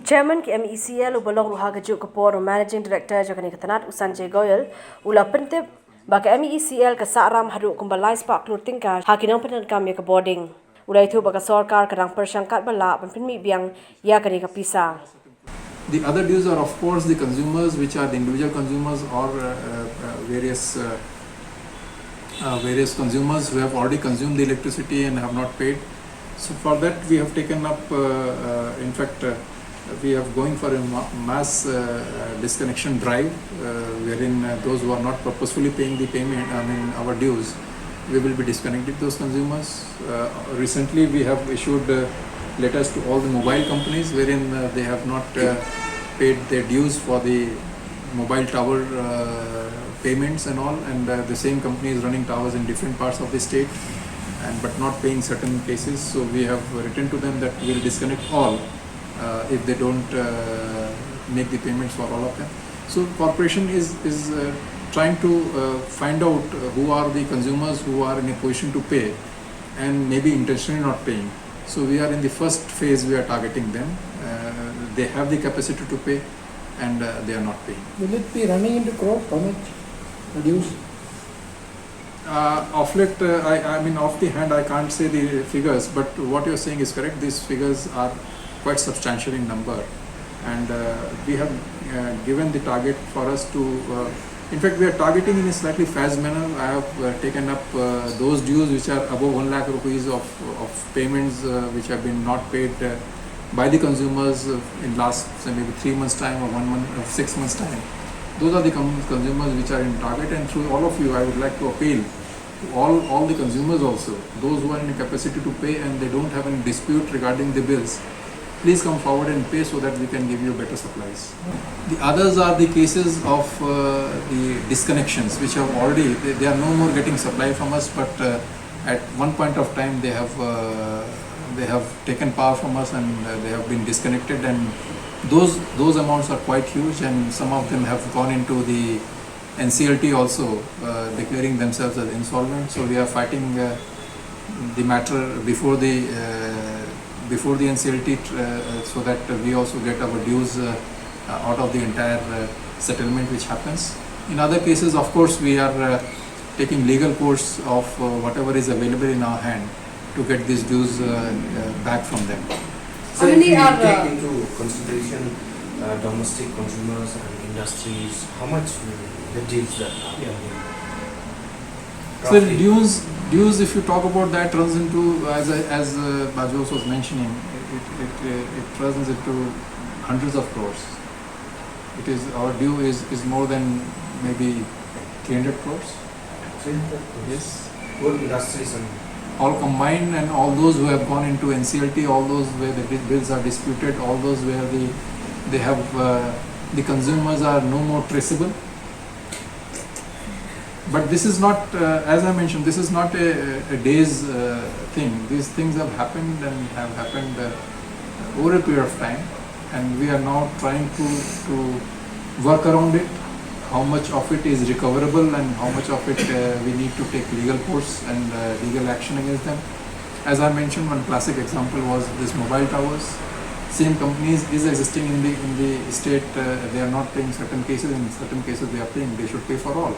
Chairman ki MeECL ubalong ruha gajuk kapor Managing Director jagani katanat Sanjay Goyal ula pentip baka MeECL ka saram haru kumbalai spa KLUR TYNGKA hakinong penangkam ya ka boarding. Ula itu baka sorkar kadang persangkat bala penpinmi biang ya kani ka pisa. The other dues are of course the consumers, which are the individual consumers or various consumers who have already consumed the electricity and have not paid. So for that we have taken up, in fact, we are going for a mass disconnection drive, wherein those who are not purposefully paying the payment, our dues, we will be disconnecting those consumers. Recently we have issued letters to all the mobile companies wherein they have not paid their dues for the mobile tower payments and all, and the same company is running towers in different parts of the state but not paying certain cases. So we have written to them that we will disconnect all if they don't make the payments for all of them. So corporation is trying to find out who are the consumers who are in a position to pay and maybe intentionally not paying. So we are in the first phase, we are targeting them. They have the capacity to pay and they are not paying. Will it be running into crore? How much reduce? Off late, I mean off the hand I can't say the figures, but what you're saying is correct. These figures are quite substantial in number, and we have given the target for us to, in fact we are targeting in a slightly fast manner. I have taken up those dues which are above 1 lakh rupees of payments which have been not paid by the consumers in last say maybe 3 months time or 1 month or 6 months time. Those are the consumers which are in target, and through all of you I would like to appeal to all the consumers also, those who are in a capacity to pay and they don't have any dispute regarding the bills. Please come forward and pay so that we can give you better supplies. The others are the cases of the disconnections which have already, they are no more getting supply from us, but at one point of time they have taken power from us and they have been disconnected, and those amounts are quite huge, and some of them have gone into the NCLT also, declaring themselves as insolvent. So we are fighting the matter before the NCLT so that we also get our dues out of the entire settlement which happens. In other cases, of course, we are taking legal course of whatever is available in our hand to get these dues back from them. So if you take into consideration domestic consumers and industries, how much the deals that are? So dues, if you talk about that, runs into, as Bajos was mentioning, it runs into hundreds of crores. It is, our due is more than maybe 300 crores. 300 crores? Yes. All industries and all combined, and all those who have gone into NCLT, all those where the bills are disputed, all those where they have the consumers are no more traceable. But this is not, as I mentioned, this is not a day's thing. These things have happened and have happened over a period of time, and we are now trying to work around it. How much of it is recoverable and how much of it we need to take legal course and legal action against them. As I mentioned, one classic example was this mobile towers. Same companies is existing in the state. They are not paying certain cases. In certain cases they are paying. They should pay for all.